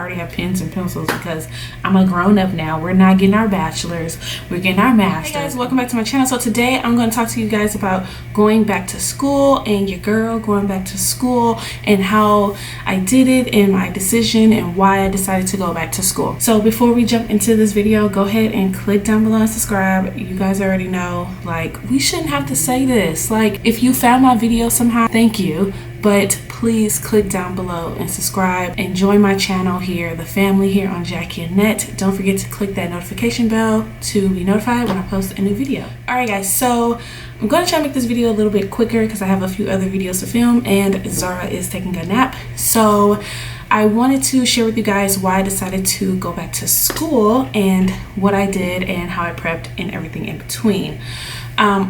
already have pens and pencils because I'm a grown-up now. We're not getting our bachelors, we're getting our masters. Hey guys, welcome back to my channel. So today I'm going to talk to you guys about going back to school and your girl going back to school and how I did it and my decision and why I decided to go back to school. So before we jump into this video, go ahead and click down below and subscribe. You guys already know, like, we shouldn't have to say this. Like, if you found my video somehow, thank you, but please click down below and subscribe and join my channel here, the family here on Jackie and Annette. Don't forget to click that notification bell to be notified when I post a new video. Alright guys, so I'm going to try to make this video a little bit quicker because I have a few other videos to film and Zara is taking a nap. So I wanted to share with you guys why I decided to go back to school and what I did and how I prepped and everything in between.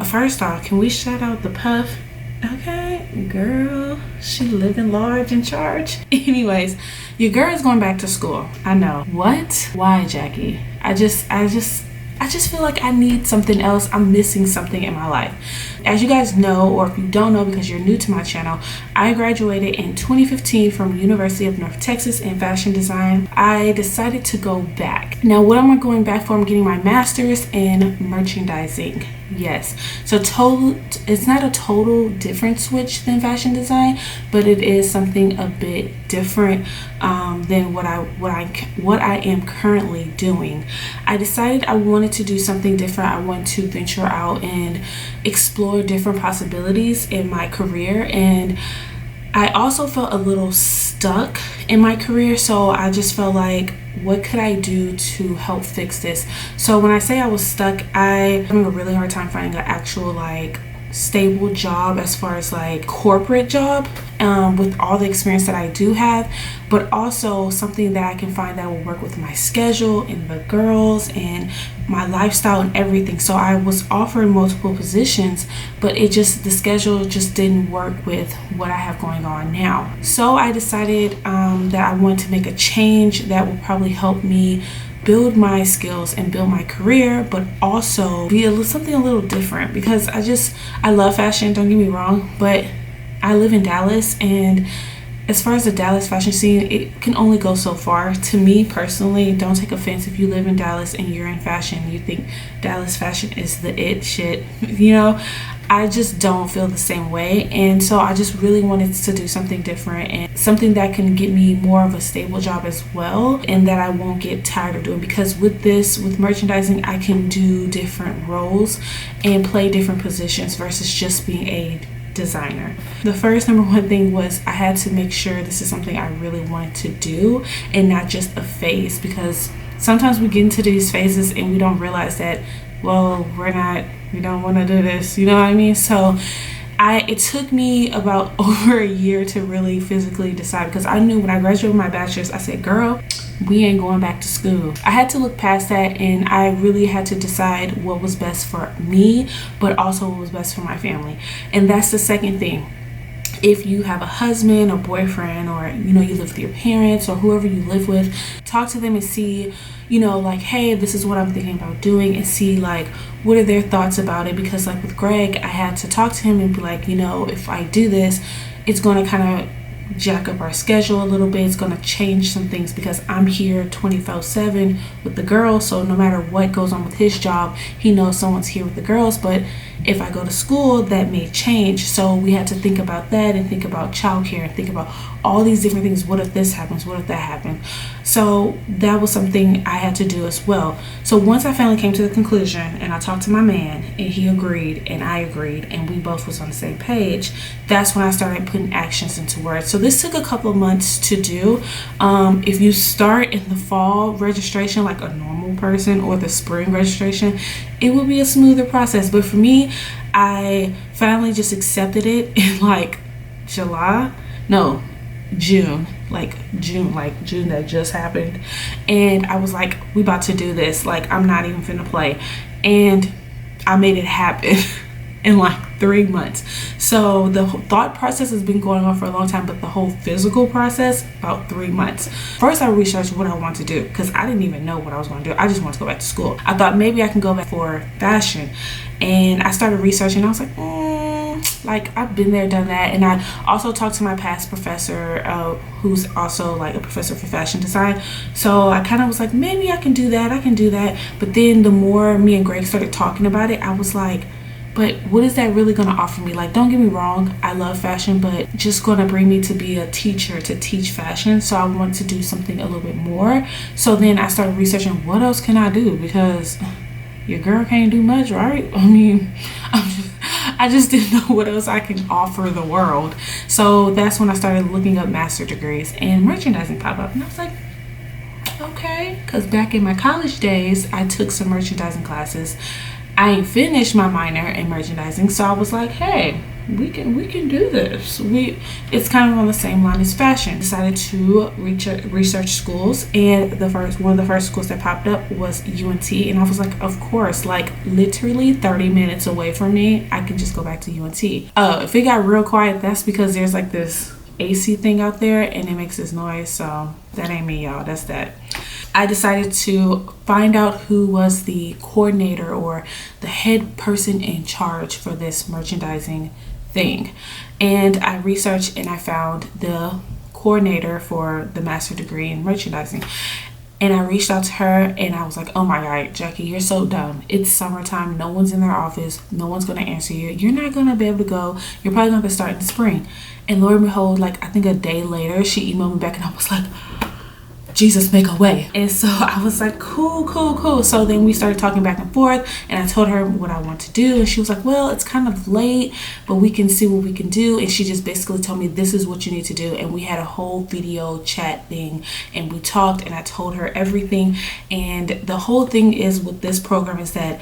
First off, can we shout out the Puff? Okay, girl, she living large in charge. Anyways, your girl is going back to school. I know. What? Why, Jackie? I just feel like I need something else. I'm missing something in my life. As you guys know, or if you don't know because you're new to my channel, I graduated in 2015 from University of North Texas in fashion design. I decided to go back. Now, what am I going back for? I'm getting my master's in merchandising. Yes, so it's not a total different switch than fashion design, but it is something a bit different than what I am currently doing. I decided I wanted to do something different. I want to venture out and explore different possibilities in my career, and I also felt a little stuck in my career, so I just felt like, what could I do to help fix this? So when I say I was stuck, I'm having a really hard time finding an actual like stable job as far as like corporate job with all the experience that I do have, but also something that I can find that will work with my schedule and the girls and my lifestyle and everything. So I was offered multiple positions, but the schedule just didn't work with what I have going on now. So I decided that I wanted to make a change that will probably help me build my skills and build my career, but also be something a little different, because I love fashion, don't get me wrong, but I live in Dallas, and as far as the Dallas fashion scene, it can only go so far. To me personally, don't take offense if you live in Dallas and you're in fashion, you think Dallas fashion is the it shit, you know. I just don't feel the same way, and so I just really wanted to do something different and something that can get me more of a stable job as well, and that I won't get tired of doing, because with merchandising I can do different roles and play different positions versus just being a designer. The first number one thing was I had to make sure this is something I really wanted to do and not just a phase, because sometimes we get into these phases and we don't realize that, well, we don't want to do this, you know what I mean? So it took me about over a year to really physically decide, because I knew when I graduated with my bachelor's, I said, girl, we ain't going back to school. I had to look past that, and I really had to decide what was best for me, but also what was best for my family. And that's the second thing. If you have a husband or boyfriend, or you live with your parents or whoever you live with, talk to them and see, like, hey, this is what I'm thinking about doing, and see like what are their thoughts about it. Because like with Greg, I had to talk to him and be like, if I do this, it's going to kind of jack up our schedule a little bit. It's going to change some things because I'm here 24/7 with the girls, so no matter what goes on with his job, he knows someone's here with the girls. But if I go to school, that may change. So we had to think about that and think about childcare and think about all these different things. What if this happens? What if that happens? So that was something I had to do as well. So once I finally came to the conclusion and I talked to my man and he agreed and I agreed and we both was on the same page, that's when I started putting actions into words. So this took a couple of months to do. If you start in the fall registration like a normal person, or the spring registration, it will be a smoother process. But for me, I finally just accepted it in like June that just happened, and I was like, we about to do this, like I'm not even finna play, and I made it happen in like 3 months. So the thought process has been going on for a long time, but the whole physical process about 3 months. First I researched what I want to do, because I didn't even know what I was going to do. I just wanted to go back to school. I thought maybe I can go back for fashion, and I started researching. I was like, like I've been there, done that. And I also talked to my past professor, who's also like a professor for fashion design. So I kind of was like, maybe I can do that. But then the more me and Greg started talking about it, I was like, but what is that really going to offer me? Like, don't get me wrong, I love fashion, but just going to bring me to be a teacher to teach fashion. So I want to do something a little bit more. So then I started researching, what else can I do? Because your girl can't do much, right? I mean, I just didn't know what else I can offer the world. So that's when I started looking up master degrees, and merchandising popped up. And I was like, okay. Because back in my college days, I took some merchandising classes. I ain't finished my minor in merchandising, so I was like, hey, we can do this. It's kind of on the same line as fashion. Decided to research schools, and one of the first schools that popped up was UNT, and I was like, of course, like literally 30 minutes away from me, I can just go back to UNT. If it got real quiet, that's because there's like this AC thing out there and it makes this noise, so that ain't me, y'all. That's that. I decided to find out who was the coordinator or the head person in charge for this merchandising thing. And I researched and I found the coordinator for the master degree in merchandising. And I reached out to her and I was like, oh my God, Jackie, you're so dumb. It's summertime. No one's in their office. No one's going to answer you. You're not going to be able to go. You're probably going to start in the spring. And Lord and behold, like I think a day later, she emailed me back and I was like, Jesus, make a way. And so I was like, cool. So then we started talking back and forth, and I told her what I want to do, and she was like, well, it's kind of late, but we can see what we can do. And she just basically told me, this is what you need to do. And we had a whole video chat thing, and we talked, and I told her everything. And the whole thing is with this program is that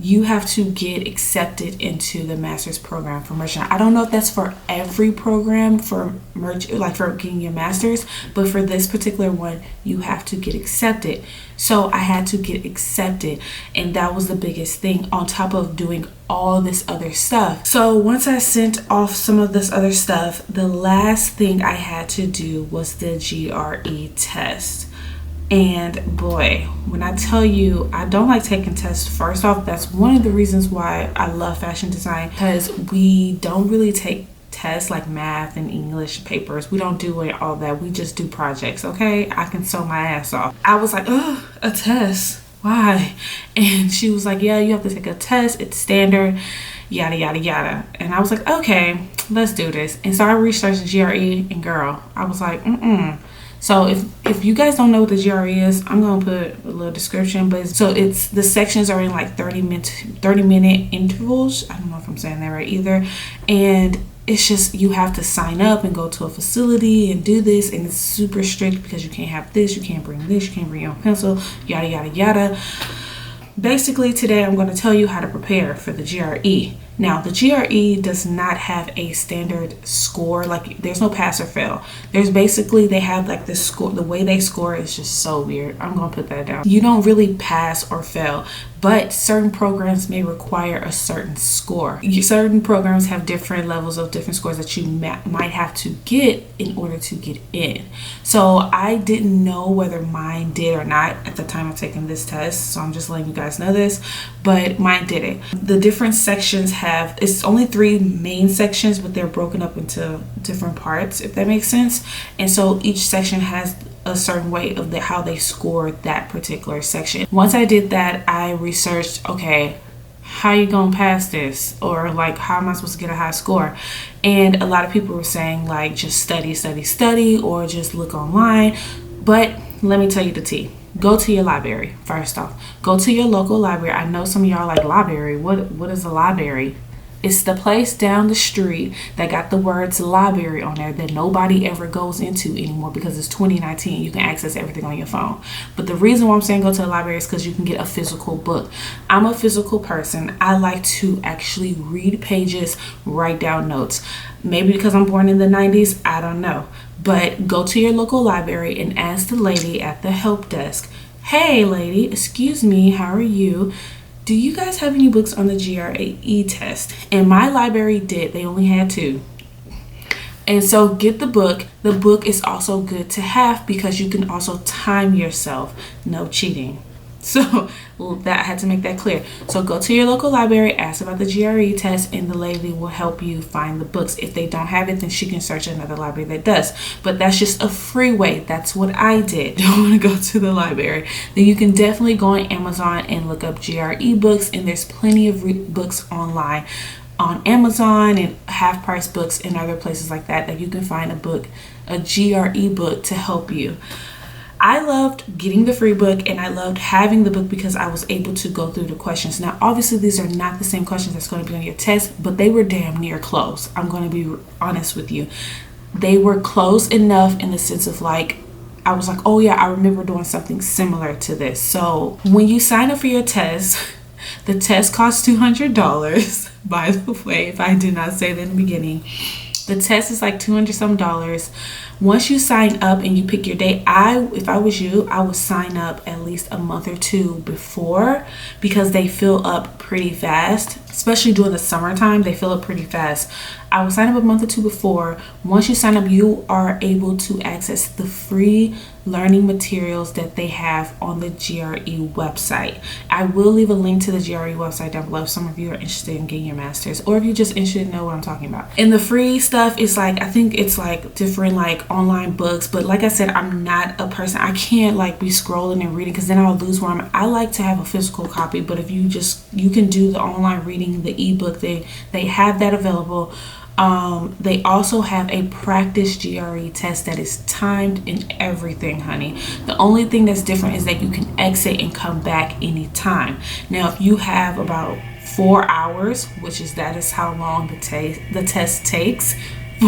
you have to get accepted into the master's program for merchandising. I don't know if that's for every program for like for getting your master's, but for this particular one, you have to get accepted. So I had to get accepted, and that was the biggest thing on top of doing all this other stuff. So once I sent off some of this other stuff, the last thing I had to do was the GRE test. And boy, when I tell you I don't like taking tests, first off, that's one of the reasons why I love fashion design, because we don't really take tests like math and English papers. We don't do all that. We just do projects, okay? I can sew my ass off. I was like, oh, a test? Why? And she was like, yeah, you have to take a test. It's standard, yada, yada, yada. And I was like, okay, let's do this. And so I researched GRE, and girl, I was like, So if you guys don't know what the GRE is, I'm gonna put a little description. But so it's the sections are in like 30-minute intervals. I don't know if I'm saying that right either. And it's just you have to sign up and go to a facility and do this, and it's super strict because you can't have this, you can't bring this, you can't bring your own pencil, yada yada yada. Basically, today I'm going to tell you how to prepare for the GRE. Now, the GRE does not have a standard score. Like, there's no pass or fail. There's basically, they have like this score. The way they score is just so weird. I'm going to put that down. You don't really pass or fail, but certain programs may require a certain score. Certain programs have different levels of different scores that you might have to get in order to get in. So I didn't know whether mine did or not at the time of taking this test. So I'm just letting you guys know this, but mine did it. The different sections it's only 3 main sections, but they're broken up into different parts, if that makes sense. And so each section has a certain way of how they score that particular section. Once I did that, I researched, okay, how you gonna pass this, or like how am I supposed to get a high score? And a lot of people were saying like just study, or just look online. But let me tell you the tea. Go to your library. First off, go to your local library. I know some of y'all like library. What is a library? It's the place down the street that got the words library on there that nobody ever goes into anymore because it's 2019. You can access everything on your phone. But the reason why I'm saying go to the library is because you can get a physical book. I'm a physical person. I like to actually read pages, write down notes. Maybe because I'm born in the 90s, I don't know. But go to your local library and ask the lady at the help desk, hey lady, excuse me, how are you? Do you guys have any books on the GRE test? And my library did. They only had 2. And so get the book. The book is also good to have because you can also time yourself. No cheating. So that I had to make that clear. So go to your local library, ask about the GRE test, and the lady will help you find the books. If they don't have it, then she can search another library that does. But that's just a free way. That's what I did. Don't want to go to the library. Then you can definitely go on Amazon and look up GRE books, and there's plenty of books online on Amazon and half price books and other places like that you can find a GRE book to help you. I loved getting the free book, and I loved having the book because I was able to go through the questions. Now, obviously, these are not the same questions that's going to be on your test, but they were damn near close. I'm going to be honest with you. They were close enough in the sense of like, I was like, oh yeah, I remember doing something similar to this. So when you sign up for your test, the test costs $200. By the way, if I did not say that in the beginning, the test is like $200 some. Once you sign up and you pick your date, if I was you, I would sign up at least a month or two before, because they fill up pretty fast, especially during the summertime. They fill up pretty fast. I would sign up a month or two before. Once you sign up, you are able to access the free learning materials that they have on the GRE website. I will leave a link to the GRE website down below if some of you are interested in getting your master's, or if you're just interested to know what I'm talking about. And the free stuff is like, I think it's like different like online books, but like I said, I'm not a person, I can't like be scrolling and reading because then I'll lose where I'm at. I like to have a physical copy, but if you can do the online reading, the ebook, they have that available. They also have a practice GRE test that is timed and everything, honey. The only thing that's different is that you can exit and come back anytime. Now, if you have about 4 hours, that is how long the test takes,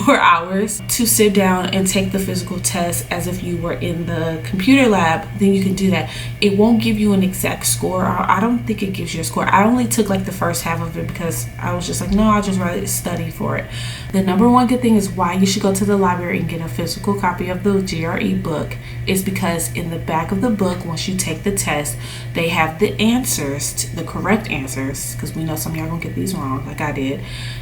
4 hours to sit down and take the physical test as if you were in the computer lab, then you can do that. It won't give you an exact score. I don't think it gives you a score. I only took like the first half of it because I was just like, no, I'll just rather study for it. The number one good thing is why you should go to the library and get a physical copy of the GRE book is because in the back of the book, once you take the test, they have the answers, the correct answers, because we know some of y'all gonna get these wrong like I did,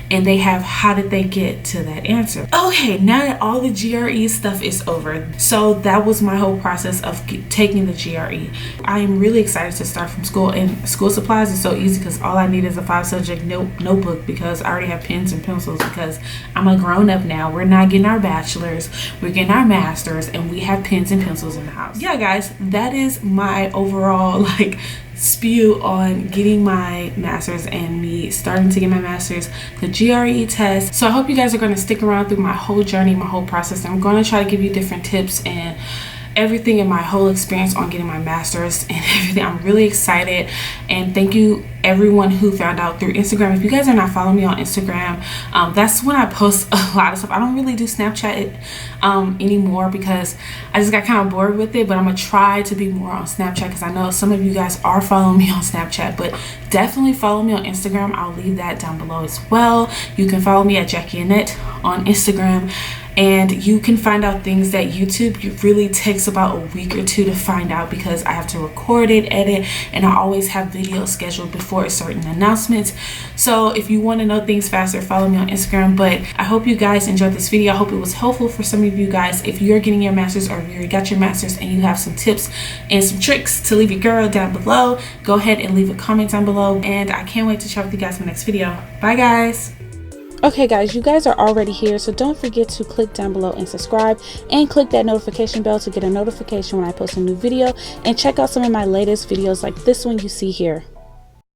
and they have how did they get to that answer. Okay, now that all the GRE stuff is over, so that was my whole process of taking the GRE. I am really excited to start from school, and school supplies is so easy because all I need is a 5-subject notebook because I already have pens and pencils because I'm a grown up now. We're not getting our bachelors, we're getting our masters, and we have pens and pencils in the house. Yeah guys, that is my overall like spew on getting my master's and me starting to get my master's, the GRE test. So I hope you guys are going to stick around through my whole journey, my whole process. I'm going to try to give you different tips and everything in my whole experience on getting my master's and everything. I'm really excited, and thank you everyone who found out through Instagram. If you guys are not following me on Instagram, that's when I post a lot of stuff. I don't really do Snapchat anymore because I just got kind of bored with it, but I'm gonna try to be more on Snapchat because I know some of you guys are following me on Snapchat, but definitely follow me on Instagram. I'll leave that down below as well. You can follow me at Jackie Annette on Instagram. And you can find out things that YouTube really takes about a week or two to find out because I have to record it, edit, and I always have videos scheduled before certain announcements. So if you want to know things faster, follow me on Instagram. But I hope you guys enjoyed this video. I hope it was helpful for some of you guys. If you're getting your master's or if you already got your master's and you have some tips and some tricks to leave your girl down below, go ahead and leave a comment down below. And I can't wait to chat with you guys in the next video. Bye guys. Okay guys, you guys are already here, so don't forget to click down below and subscribe and click that notification bell to get a notification when I post a new video, and check out some of my latest videos like this one you see here.